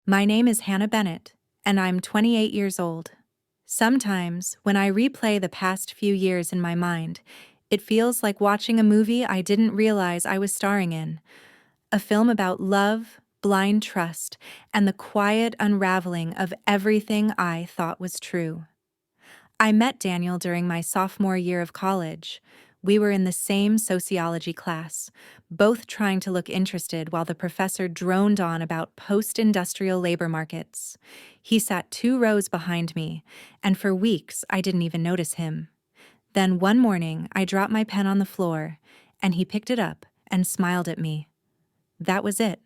My name is Hannah Bennett, and I'm 28 years old. Sometimes, when I replay the past few years in my mind, it feels like watching a movie I didn't realize I was starring in. A film about love, blind trust, and the quiet unraveling of everything I thought was true. I met Daniel during my sophomore year of college. We were in the same sociology class, both trying to look interested while the professor droned on about post-industrial labor markets. He sat 2 rows behind me, and for weeks I didn't even notice him. Then one morning I dropped my pen on the floor, and he picked it up and smiled at me. That was it.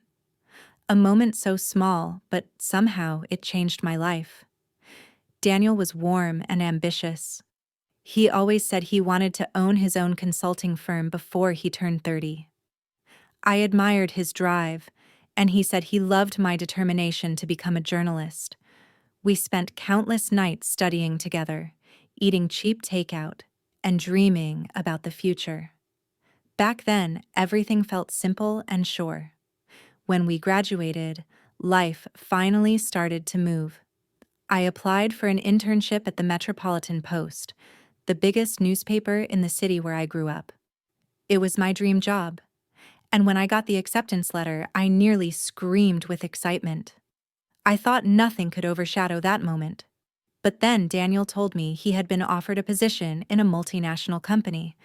A moment so small, but somehow it changed my life. Daniel was warm and ambitious. He always said he wanted to own his own consulting firm before he turned 30. I admired his drive, and he said he loved my determination to become a journalist. We spent countless nights studying together, eating cheap takeout, and dreaming about the future. Back then, everything felt simple and sure. When we graduated, life finally started to move. I applied for an internship at the Metropolitan Post, the biggest newspaper in the city where I grew up. It was my dream job, and when I got the acceptance letter, I nearly screamed with excitement. I thought nothing could overshadow that moment. But then Daniel told me he had been offered a position in a multinational company,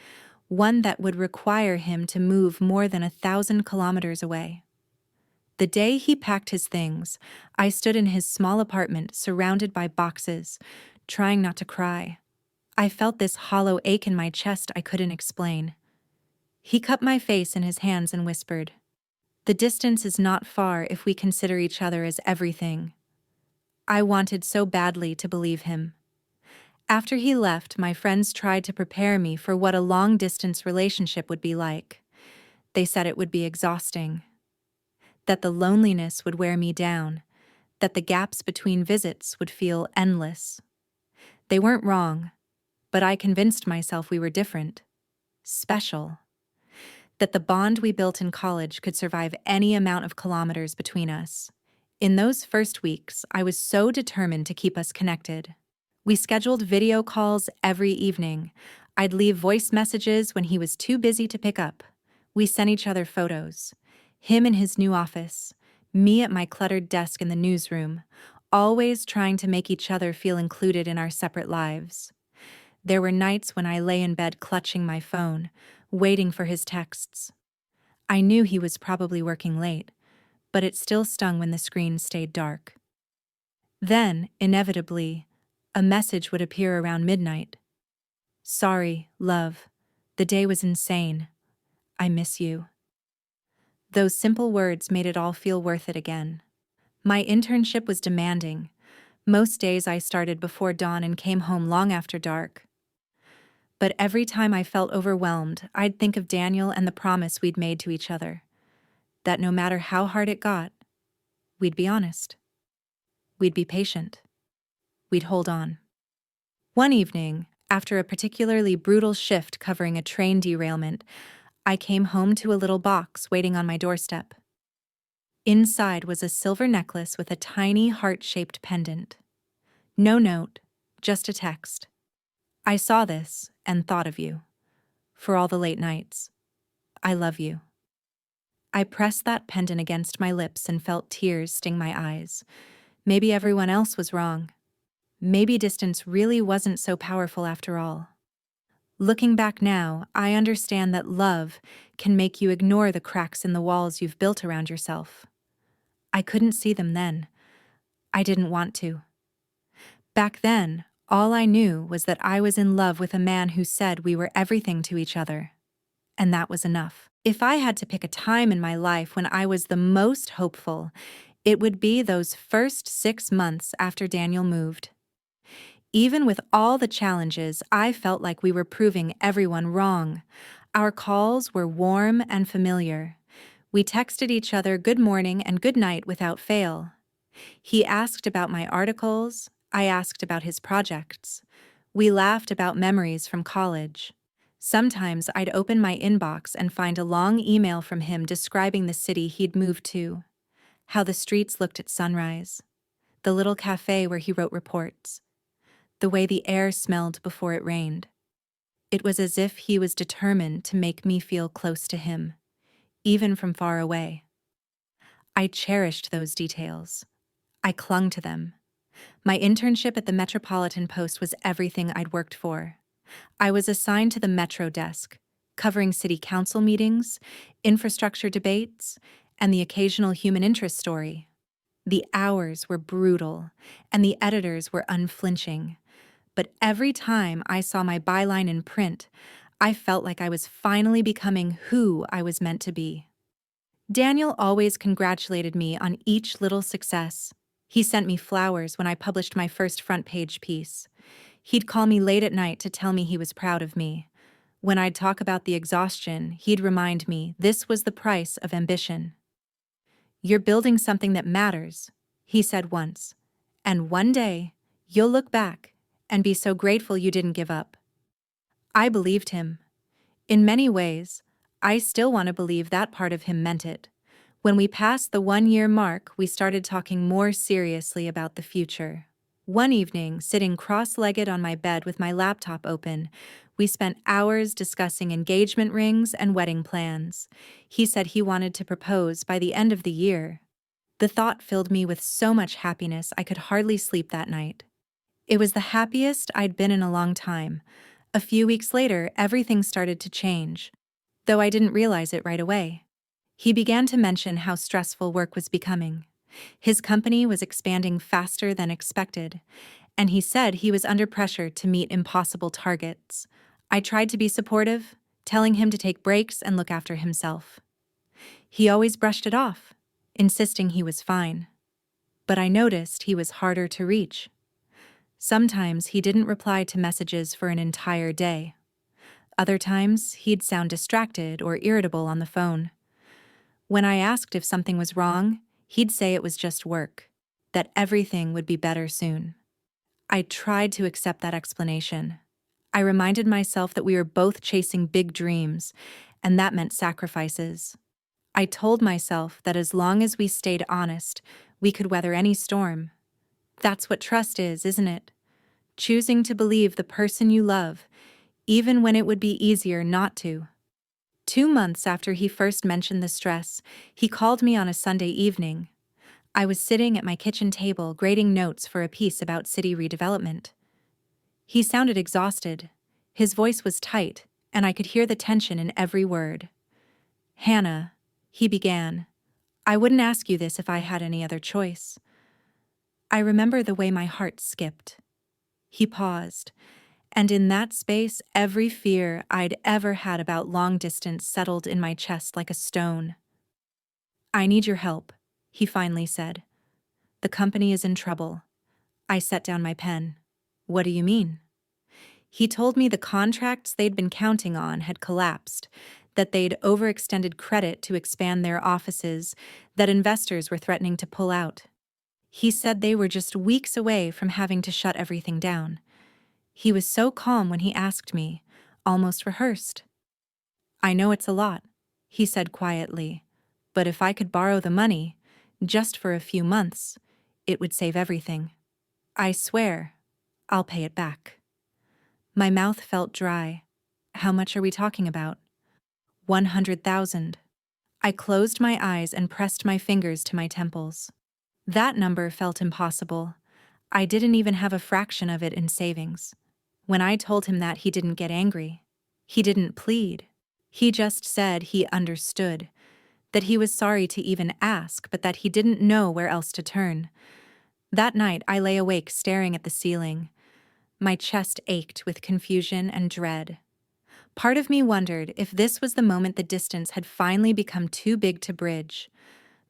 one that would require him to move more than 1,000 kilometers away. The day he packed his things, I stood in his small apartment surrounded by boxes, trying not to cry. I felt this hollow ache in my chest I couldn't explain. He cupped my face in his hands and whispered, "The distance is not far if we consider each other as everything." I wanted so badly to believe him. After he left, my friends tried to prepare me for what a long-distance relationship would be like. They said it would be exhausting, that the loneliness would wear me down, that the gaps between visits would feel endless. They weren't wrong, but I convinced myself we were different, special, that the bond we built in college could survive any amount of kilometers between us. In those first weeks, I was so determined to keep us connected. We scheduled video calls every evening. I'd leave voice messages when he was too busy to pick up. We sent each other photos. Him in his new office, me at my cluttered desk in the newsroom, always trying to make each other feel included in our separate lives. There were nights when I lay in bed clutching my phone, waiting for his texts. I knew he was probably working late, but it still stung when the screen stayed dark. Then, inevitably, a message would appear around midnight. "Sorry, love. The day was insane. I miss you." Those simple words made it all feel worth it again. My internship was demanding. Most days I started before dawn and came home long after dark. But every time I felt overwhelmed, I'd think of Daniel and the promise we'd made to each other, that no matter how hard it got, we'd be honest. We'd be patient. We'd hold on. One evening, after a particularly brutal shift covering a train derailment, I came home to a little box waiting on my doorstep. Inside was a silver necklace with a tiny heart-shaped pendant. No note, just a text. "I saw this and thought of you. For all the late nights. I love you." I pressed that pendant against my lips and felt tears sting my eyes. Maybe everyone else was wrong. Maybe distance really wasn't so powerful after all. Looking back now, I understand that love can make you ignore the cracks in the walls you've built around yourself. I couldn't see them then. I didn't want to. Back then, all I knew was that I was in love with a man who said we were everything to each other. And that was enough. If I had to pick a time in my life when I was the most hopeful, it would be those first 6 months after Daniel moved. Even with all the challenges, I felt like we were proving everyone wrong. Our calls were warm and familiar. We texted each other good morning and good night without fail. He asked about my articles. I asked about his projects. We laughed about memories from college. Sometimes I'd open my inbox and find a long email from him describing the city he'd moved to. how the streets looked at sunrise, the little cafe where he wrote reports, the way the air smelled before it rained. It was as if he was determined to make me feel close to him, even from far away. I cherished those details. I clung to them. My internship at the Metropolitan Post was everything I'd worked for. I was assigned to the Metro desk, covering city council meetings, infrastructure debates, and the occasional human interest story. The hours were brutal, and the editors were unflinching. But every time I saw my byline in print, I felt like I was finally becoming who I was meant to be. Daniel always congratulated me on each little success. He sent me flowers when I published my first front-page piece. He'd call me late at night to tell me he was proud of me. When I'd talk about the exhaustion, he'd remind me this was the price of ambition. "You're building something that matters," he said once, "and one day, you'll look back and be so grateful you didn't give up." I believed him. In many ways, I still want to believe that part of him meant it. When we passed the 1-year mark, we started talking more seriously about the future. One evening, sitting cross-legged on my bed with my laptop open, we spent hours discussing engagement rings and wedding plans. He said he wanted to propose by the end of the year. The thought filled me with so much happiness I could hardly sleep that night. It was the happiest I'd been in a long time. A few weeks later, everything started to change, though I didn't realize it right away. He began to mention how stressful work was becoming. His company was expanding faster than expected, and he said he was under pressure to meet impossible targets. I tried to be supportive, telling him to take breaks and look after himself. He always brushed it off, insisting he was fine. But I noticed he was harder to reach. Sometimes he didn't reply to messages for an entire day. Other times, he'd sound distracted or irritable on the phone. When I asked if something was wrong, he'd say it was just work, that everything would be better soon. I tried to accept that explanation. I reminded myself that we were both chasing big dreams, and that meant sacrifices. I told myself that as long as we stayed honest, we could weather any storm. That's what trust is, isn't it? Choosing to believe the person you love, even when it would be easier not to. 2 months after he first mentioned the stress, he called me on a Sunday evening. I was sitting at my kitchen table grading notes for a piece about city redevelopment. He sounded exhausted. His voice was tight, and I could hear the tension in every word. "Hannah," he began, "I wouldn't ask you this if I had any other choice." I remember the way my heart skipped. He paused, and in that space, every fear I'd ever had about long distance settled in my chest like a stone. "I need your help," he finally said. "The company is in trouble." I set down my pen. "What do you mean?" He told me the contracts they'd been counting on had collapsed, that they'd overextended credit to expand their offices, that investors were threatening to pull out. He said they were just weeks away from having to shut everything down. He was so calm when he asked me, almost rehearsed. "I know it's a lot," he said quietly, "but if I could borrow the money, just for a few months, it would save everything. I swear, I'll pay it back." My mouth felt dry. "How much are we talking about?" 100,000. I closed my eyes and pressed my fingers to my temples. That number felt impossible. I didn't even have a fraction of it in savings. When I told him that, he didn't get angry. He didn't plead. He just said he understood, that he was sorry to even ask, but that he didn't know where else to turn. That night, I lay awake staring at the ceiling. My chest ached with confusion and dread. Part of me wondered if this was the moment the distance had finally become too big to bridge.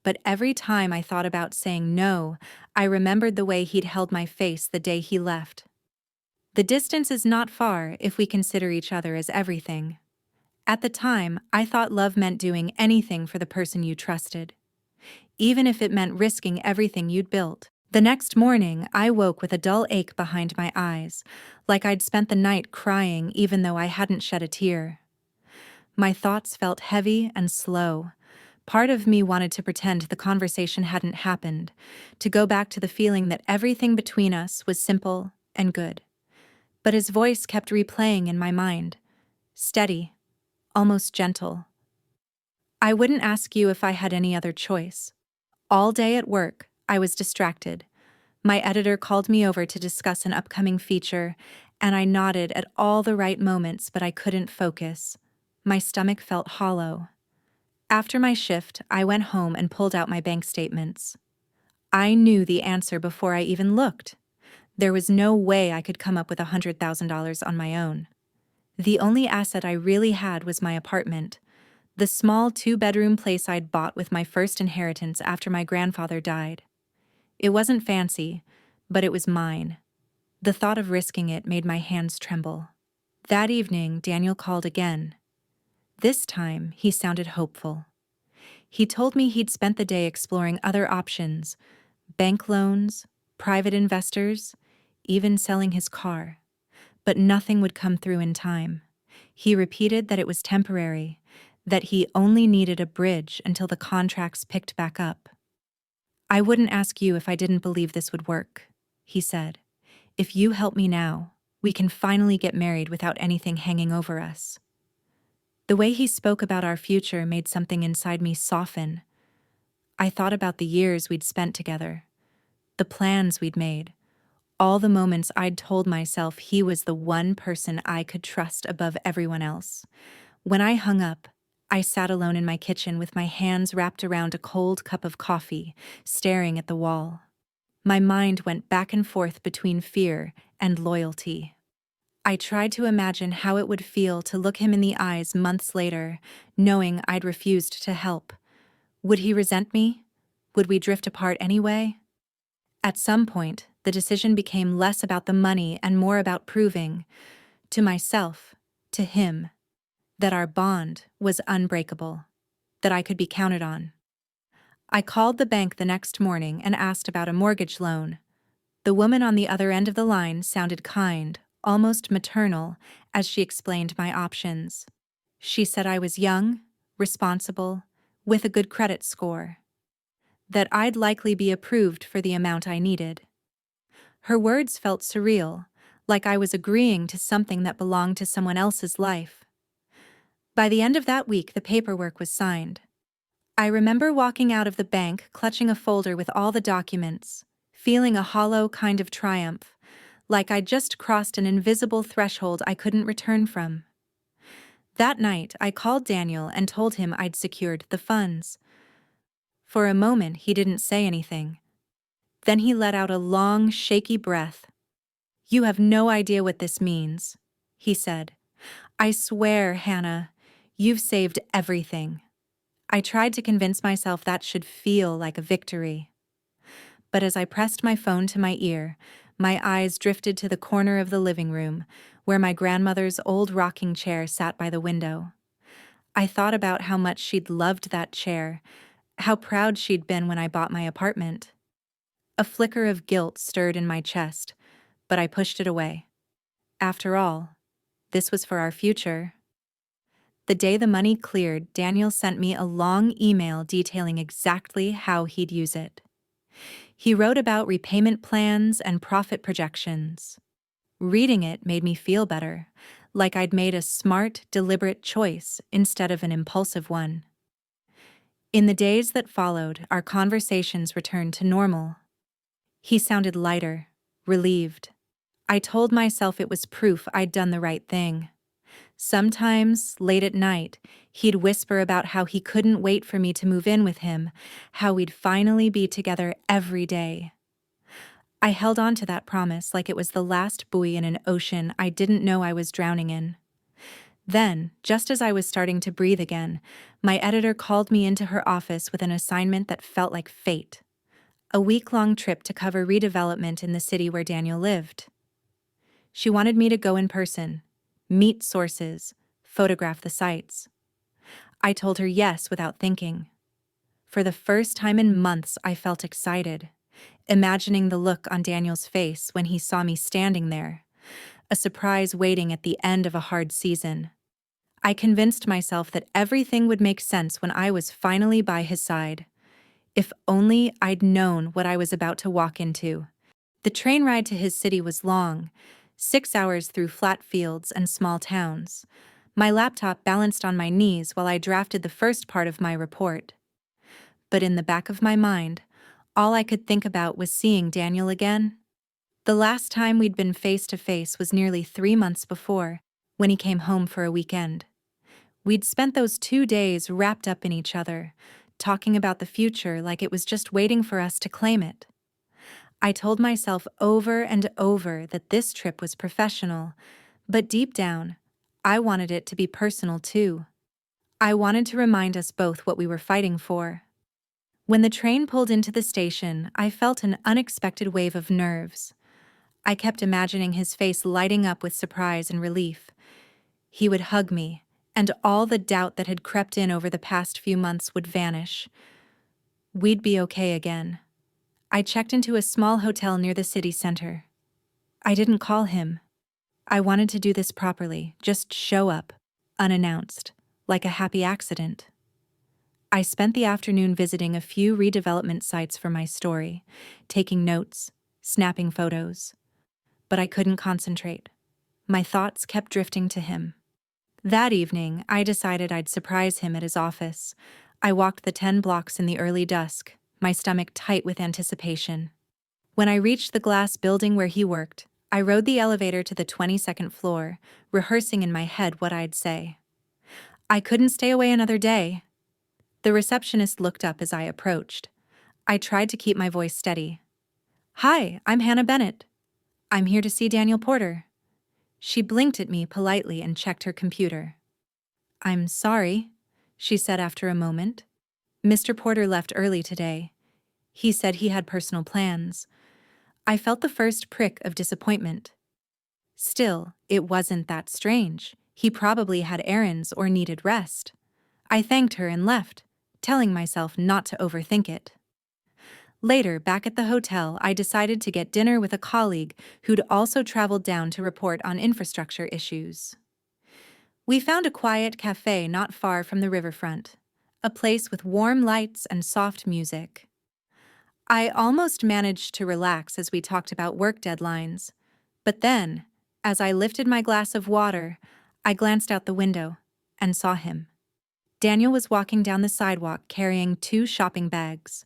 But every time I thought about saying no, I remembered the way he'd held my face the day he left. The distance is not far if we consider each other as everything. At the time, I thought love meant doing anything for the person you trusted, even if it meant risking everything you'd built. The next morning, I woke with a dull ache behind my eyes, like I'd spent the night crying even though I hadn't shed a tear. My thoughts felt heavy and slow. Part of me wanted to pretend the conversation hadn't happened, to go back to the feeling that everything between us was simple and good. But his voice kept replaying in my mind, steady, almost gentle. I wouldn't ask you if I had any other choice. All day at work, I was distracted. My editor called me over to discuss an upcoming feature, and I nodded at all the right moments, but I couldn't focus. My stomach felt hollow. After my shift, I went home and pulled out my bank statements. I knew the answer before I even looked. There was no way I could come up with $100,000 on my own. The only asset I really had was my apartment, the small 2-bedroom place I'd bought with my first inheritance after my grandfather died. It wasn't fancy, but it was mine. The thought of risking it made my hands tremble. That evening, Daniel called again. This time, he sounded hopeful. He told me he'd spent the day exploring other options, bank loans, private investors, even selling his car. But nothing would come through in time. He repeated that it was temporary, that he only needed a bridge until the contracts picked back up. I wouldn't ask you if I didn't believe this would work, he said. If you help me now, we can finally get married without anything hanging over us. The way he spoke about our future made something inside me soften. I thought about the years we'd spent together, the plans we'd made, all the moments I'd told myself he was the one person I could trust above everyone else. When I hung up, I sat alone in my kitchen with my hands wrapped around a cold cup of coffee, staring at the wall. My mind went back and forth between fear and loyalty. I tried to imagine how it would feel to look him in the eyes months later, knowing I'd refused to help. Would he resent me? Would we drift apart anyway? At some point, the decision became less about the money and more about proving, to myself, to him, that our bond was unbreakable, that I could be counted on. I called the bank the next morning and asked about a mortgage loan. The woman on the other end of the line sounded kind, almost maternal, as she explained my options. She said I was young, responsible, with a good credit score, that I'd likely be approved for the amount I needed. Her words felt surreal, like I was agreeing to something that belonged to someone else's life. By the end of that week, the paperwork was signed. I remember walking out of the bank, clutching a folder with all the documents, feeling a hollow kind of triumph, like I'd just crossed an invisible threshold I couldn't return from. That night, I called Daniel and told him I'd secured the funds. For a moment, he didn't say anything. Then he let out a long, shaky breath. "You have no idea what this means," he said. "I swear, Hannah, you've saved everything." I tried to convince myself that should feel like a victory. But as I pressed my phone to my ear, my eyes drifted to the corner of the living room, where my grandmother's old rocking chair sat by the window. I thought about how much she'd loved that chair, how proud she'd been when I bought my apartment. A flicker of guilt stirred in my chest, but I pushed it away. After all, this was for our future. The day the money cleared, Daniel sent me a long email detailing exactly how he'd use it. He wrote about repayment plans and profit projections. Reading it made me feel better, like I'd made a smart, deliberate choice instead of an impulsive one. In the days that followed, our conversations returned to normal. He sounded lighter, relieved. I told myself it was proof I'd done the right thing. Sometimes, late at night, he'd whisper about how he couldn't wait for me to move in with him, how we'd finally be together every day. I held on to that promise like it was the last buoy in an ocean I didn't know I was drowning in. Then, just as I was starting to breathe again, my editor called me into her office with an assignment that felt like fate. A week-long trip to cover redevelopment in the city where Daniel lived. She wanted me to go in person, meet sources, photograph the sites. I told her yes without thinking. For the first time in months, I felt excited, imagining the look on Daniel's face when he saw me standing there, a surprise waiting at the end of a hard season. I convinced myself that everything would make sense when I was finally by his side. If only I'd known what I was about to walk into. The train ride to his city was long, 6 hours through flat fields and small towns. My laptop balanced on my knees while I drafted the first part of my report. But in the back of my mind, all I could think about was seeing Daniel again. The last time we'd been face to face was nearly 3 months before, when he came home for a weekend. We'd spent those 2 days wrapped up in each other, talking about the future like it was just waiting for us to claim it. I told myself over and over that this trip was professional, but deep down, I wanted it to be personal too. I wanted to remind us both what we were fighting for. When the train pulled into the station, I felt an unexpected wave of nerves. I kept imagining his face lighting up with surprise and relief. He would hug me, and all the doubt that had crept in over the past few months would vanish. We'd be okay again. I checked into a small hotel near the city center. I didn't call him. I wanted to do this properly, just show up, unannounced, like a happy accident. I spent the afternoon visiting a few redevelopment sites for my story, taking notes, snapping photos. But I couldn't concentrate. My thoughts kept drifting to him. That evening, I decided I'd surprise him at his office. I walked the 10 blocks in the early dusk, my stomach tight with anticipation. When I reached the glass building where he worked, I rode the elevator to the 22nd floor, rehearsing in my head what I'd say. I couldn't stay away another day. The receptionist looked up as I approached. I tried to keep my voice steady. "Hi, I'm Hannah Bennett. I'm here to see Daniel Porter." She blinked at me politely and checked her computer. "I'm sorry," she said after a moment. "Mr. Porter left early today. He said he had personal plans." I felt the first prick of disappointment. Still, it wasn't that strange. He probably had errands or needed rest. I thanked her and left, telling myself not to overthink it. Later, back at the hotel, I decided to get dinner with a colleague who'd also traveled down to report on infrastructure issues. We found a quiet cafe not far from the riverfront, a place with warm lights and soft music. I almost managed to relax as we talked about work deadlines, but then, as I lifted my glass of water, I glanced out the window and saw him. Daniel was walking down the sidewalk carrying 2 shopping bags.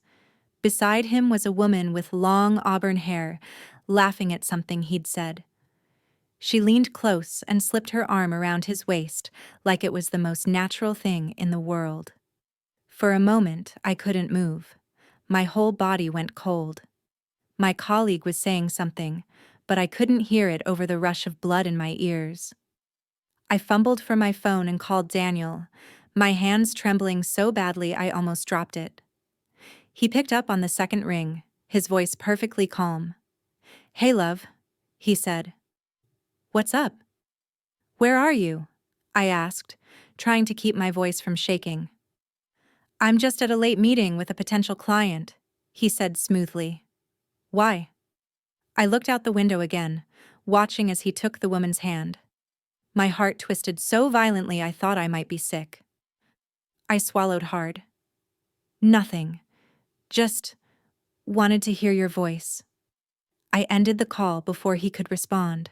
Beside him was a woman with long auburn hair, laughing at something he'd said. She leaned close and slipped her arm around his waist like it was the most natural thing in the world. For a moment, I couldn't move. My whole body went cold. My colleague was saying something, but I couldn't hear it over the rush of blood in my ears. I fumbled for my phone and called Daniel, my hands trembling so badly I almost dropped it. He picked up on the second ring, his voice perfectly calm. "Hey, love," he said. "What's up?" "Where are you?" I asked, trying to keep my voice from shaking. "I'm just at a late meeting with a potential client," he said smoothly. "Why?" I looked out the window again, watching as he took the woman's hand. My heart twisted so violently I thought I might be sick. I swallowed hard. "Nothing. Just wanted to hear your voice." I ended the call before he could respond.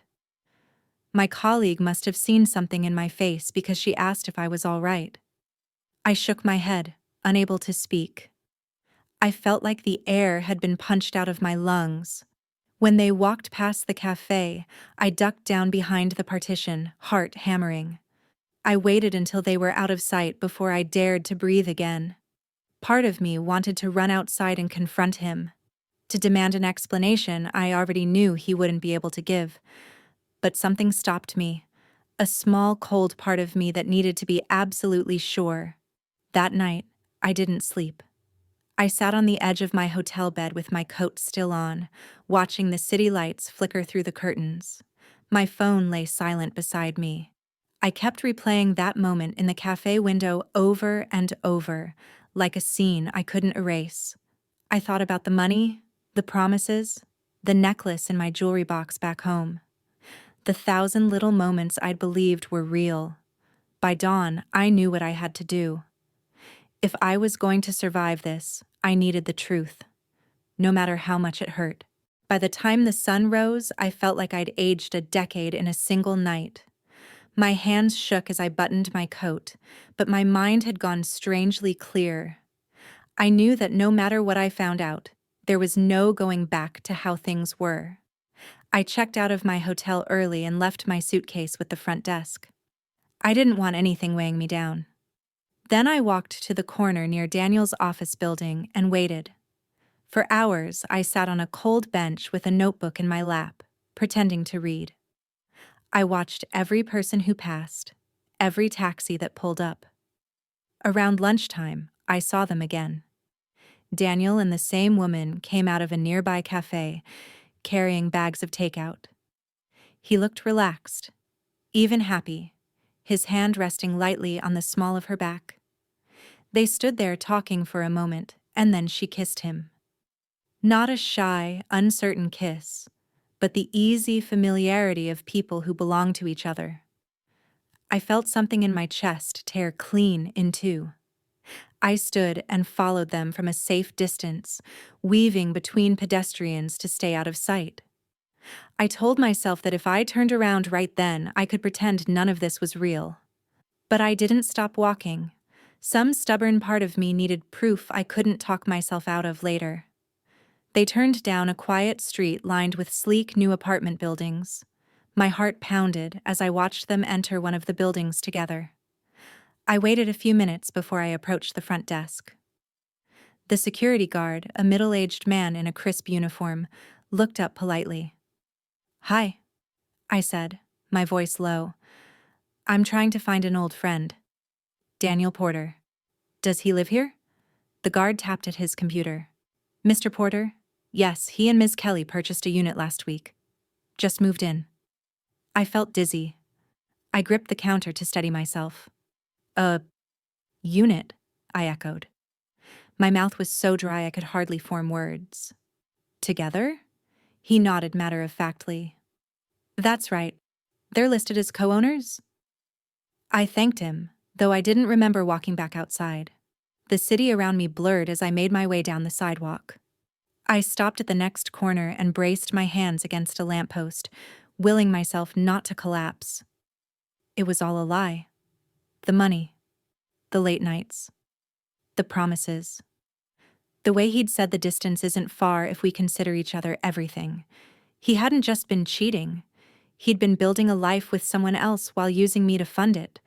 My colleague must have seen something in my face because she asked if I was all right. I shook my head, unable to speak. I felt like the air had been punched out of my lungs. When they walked past the cafe, I ducked down behind the partition, heart hammering. I waited until they were out of sight before I dared to breathe again. Part of me wanted to run outside and confront him, to demand an explanation I already knew he wouldn't be able to give. But something stopped me, a small cold part of me that needed to be absolutely sure. That night, I didn't sleep. I sat on the edge of my hotel bed with my coat still on, watching the city lights flicker through the curtains. My phone lay silent beside me. I kept replaying that moment in the cafe window over and over, like a scene I couldn't erase. I thought about the money, the promises, the necklace in my jewelry box back home. The 1,000 little moments I'd believed were real. By dawn, I knew what I had to do. If I was going to survive this, I needed the truth, no matter how much it hurt. By the time the sun rose, I felt like I'd aged a decade in a single night. My hands shook as I buttoned my coat, but my mind had gone strangely clear. I knew that no matter what I found out, there was no going back to how things were. I checked out of my hotel early and left my suitcase with the front desk. I didn't want anything weighing me down. Then I walked to the corner near Daniel's office building and waited. For hours, I sat on a cold bench with a notebook in my lap, pretending to read. I watched every person who passed, every taxi that pulled up. Around lunchtime, I saw them again. Daniel and the same woman came out of a nearby cafe, carrying bags of takeout. He looked relaxed, even happy, his hand resting lightly on the small of her back. They stood there talking for a moment, and then she kissed him. Not a shy, uncertain kiss, but the easy familiarity of people who belong to each other. I felt something in my chest tear clean in two. I stood and followed them from a safe distance, weaving between pedestrians to stay out of sight. I told myself that if I turned around right then, I could pretend none of this was real. But I didn't stop walking. Some stubborn part of me needed proof I couldn't talk myself out of later. They turned down a quiet street lined with sleek new apartment buildings. My heart pounded as I watched them enter one of the buildings together. I waited a few minutes before I approached the front desk. The security guard, a middle-aged man in a crisp uniform, looked up politely. "Hi," I said, my voice low. "I'm trying to find an old friend. Daniel Porter. Does he live here?" The guard tapped at his computer. "Mr. Porter? Yes, he and Ms. Kelly purchased a unit last week. Just moved in." I felt dizzy. I gripped the counter to steady myself. "A unit," I echoed. My mouth was so dry I could hardly form words. "Together?" He nodded matter-of-factly. "That's right. They're listed as co-owners?" I thanked him, though I didn't remember walking back outside. The city around me blurred as I made my way down the sidewalk. I stopped at the next corner and braced my hands against a lamppost, willing myself not to collapse. It was all a lie. The money. The late nights. The promises. The way he'd said the distance isn't far if we consider each other everything. He hadn't just been cheating. He'd been building a life with someone else while using me to fund it.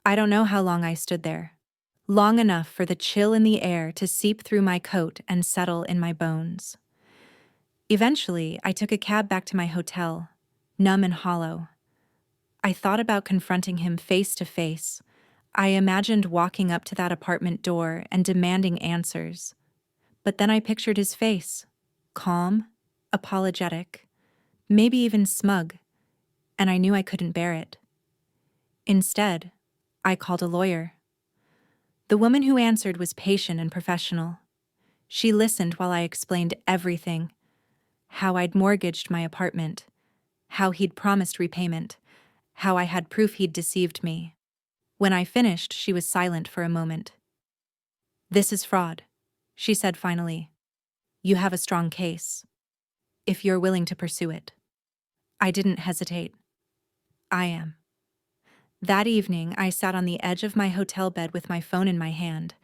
I don't know how long I stood there. Long enough for the chill in the air to seep through my coat and settle in my bones. Eventually, I took a cab back to my hotel, numb and hollow. I thought about confronting him face to face. I imagined walking up to that apartment door and demanding answers. But then I pictured his face, calm, apologetic, maybe even smug, and I knew I couldn't bear it. Instead, I called a lawyer. The woman who answered was patient and professional. She listened while I explained everything: how I'd mortgaged my apartment, how he'd promised repayment, how I had proof he'd deceived me. When I finished, she was silent for a moment. "This is fraud," she said finally. "You have a strong case, if you're willing to pursue it." I didn't hesitate. "I am." That evening, I sat on the edge of my hotel bed with my phone in my hand.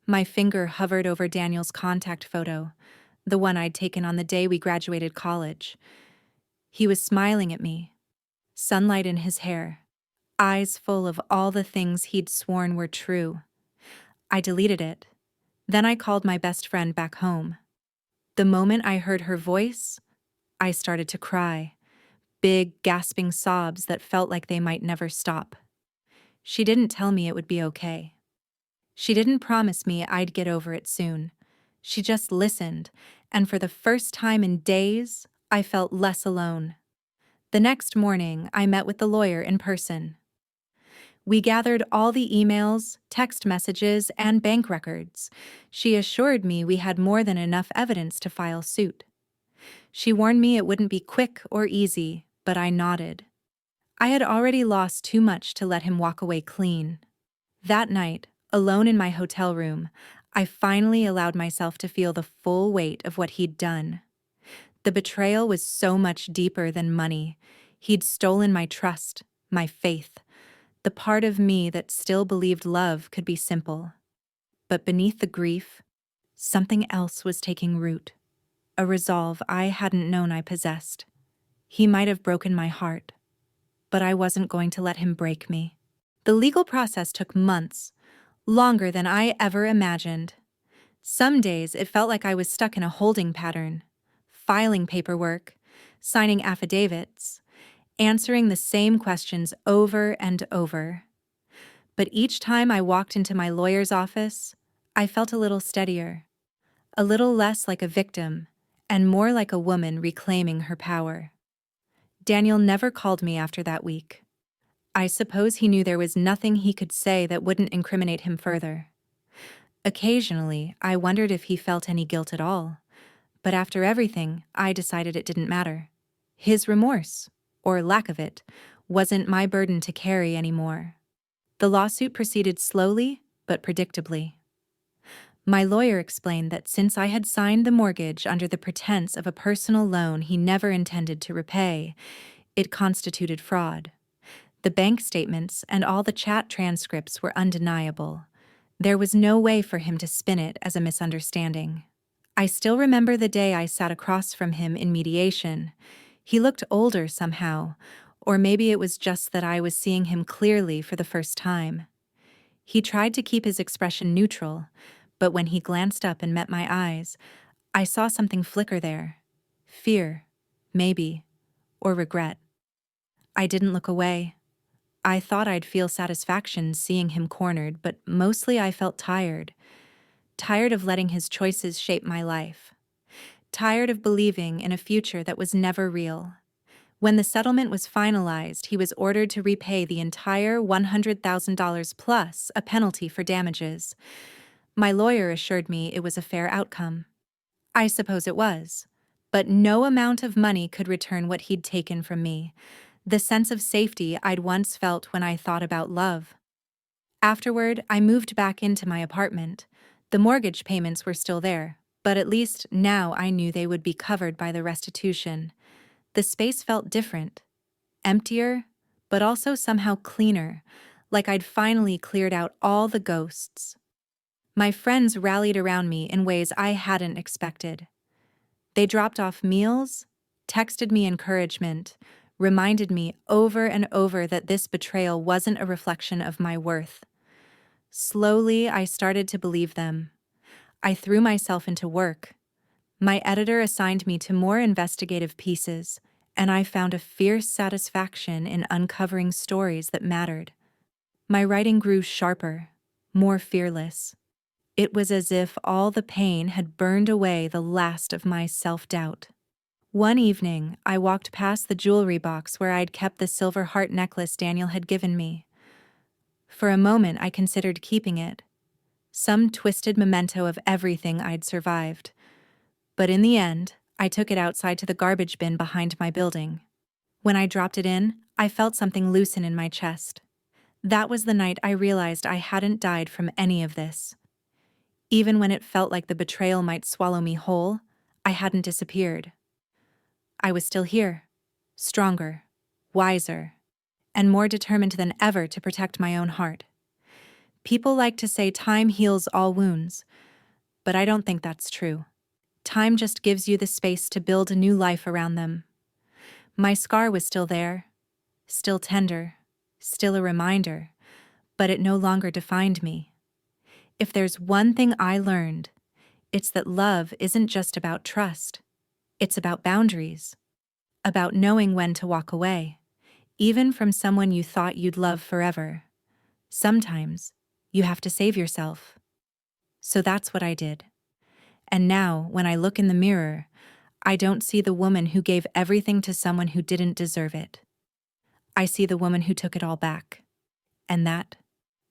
My finger hovered over Daniel's contact photo, the one I'd taken on the day we graduated college. He was smiling at me, sunlight in his hair, eyes full of all the things he'd sworn were true. I deleted it. Then I called my best friend back home. The moment I heard her voice, I started to cry. Big, gasping sobs that felt like they might never stop. She didn't tell me it would be okay. She didn't promise me I'd get over it soon. She just listened, and for the first time in days, I felt less alone. The next morning, I met with the lawyer in person. We gathered all the emails, text messages, and bank records. She assured me we had more than enough evidence to file suit. She warned me it wouldn't be quick or easy, but I nodded. I had already lost too much to let him walk away clean. That night, alone in my hotel room, I finally allowed myself to feel the full weight of what he'd done. The betrayal was so much deeper than money. He'd stolen my trust, my faith, the part of me that still believed love could be simple. But beneath the grief, something else was taking root, a resolve I hadn't known I possessed. He might have broken my heart, but I wasn't going to let him break me. The legal process took months, longer than I ever imagined. Some days it felt like I was stuck in a holding pattern, filing paperwork, signing affidavits, answering the same questions over and over. But each time I walked into my lawyer's office, I felt a little steadier, a little less like a victim, and more like a woman reclaiming her power. Daniel never called me after that week. I suppose he knew there was nothing he could say that wouldn't incriminate him further. Occasionally, I wondered if he felt any guilt at all, but after everything, I decided it didn't matter. His remorse, or lack of it, wasn't my burden to carry anymore. The lawsuit proceeded slowly, but predictably. My lawyer explained that since I had signed the mortgage under the pretense of a personal loan he never intended to repay, it constituted fraud. The bank statements and all the chat transcripts were undeniable. There was no way for him to spin it as a misunderstanding. I still remember the day I sat across from him in mediation. He looked older somehow, or maybe it was just that I was seeing him clearly for the first time. He tried to keep his expression neutral, but when he glanced up and met my eyes, I saw something flicker there. Fear, maybe, or regret. I didn't look away. I thought I'd feel satisfaction seeing him cornered, but mostly I felt tired. Tired of letting his choices shape my life. Tired of believing in a future that was never real. When the settlement was finalized, he was ordered to repay the entire $100,000 plus a penalty for damages. My lawyer assured me it was a fair outcome. I suppose it was, but no amount of money could return what he'd taken from me, the sense of safety I'd once felt when I thought about love. Afterward, I moved back into my apartment. The mortgage payments were still there, but at least now I knew they would be covered by the restitution. The space felt different, emptier, but also somehow cleaner, like I'd finally cleared out all the ghosts. My friends rallied around me in ways I hadn't expected. They dropped off meals, texted me encouragement, reminded me over and over that this betrayal wasn't a reflection of my worth. Slowly, I started to believe them. I threw myself into work. My editor assigned me to more investigative pieces, and I found a fierce satisfaction in uncovering stories that mattered. My writing grew sharper, more fearless. It was as if all the pain had burned away the last of my self-doubt. One evening, I walked past the jewelry box where I'd kept the silver heart necklace Daniel had given me. For a moment, I considered keeping it, some twisted memento of everything I'd survived. But in the end, I took it outside to the garbage bin behind my building. When I dropped it in, I felt something loosen in my chest. That was the night I realized I hadn't died from any of this. Even when it felt like the betrayal might swallow me whole, I hadn't disappeared. I was still here, stronger, wiser, and more determined than ever to protect my own heart. People like to say time heals all wounds, but I don't think that's true. Time just gives you the space to build a new life around them. My scar was still there, still tender, still a reminder, but it no longer defined me. If there's one thing I learned, it's that love isn't just about trust. It's about boundaries, about knowing when to walk away, even from someone you thought you'd love forever. Sometimes, you have to save yourself. So that's what I did. And now, when I look in the mirror, I don't see the woman who gave everything to someone who didn't deserve it. I see the woman who took it all back. And that,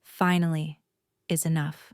finally, is enough.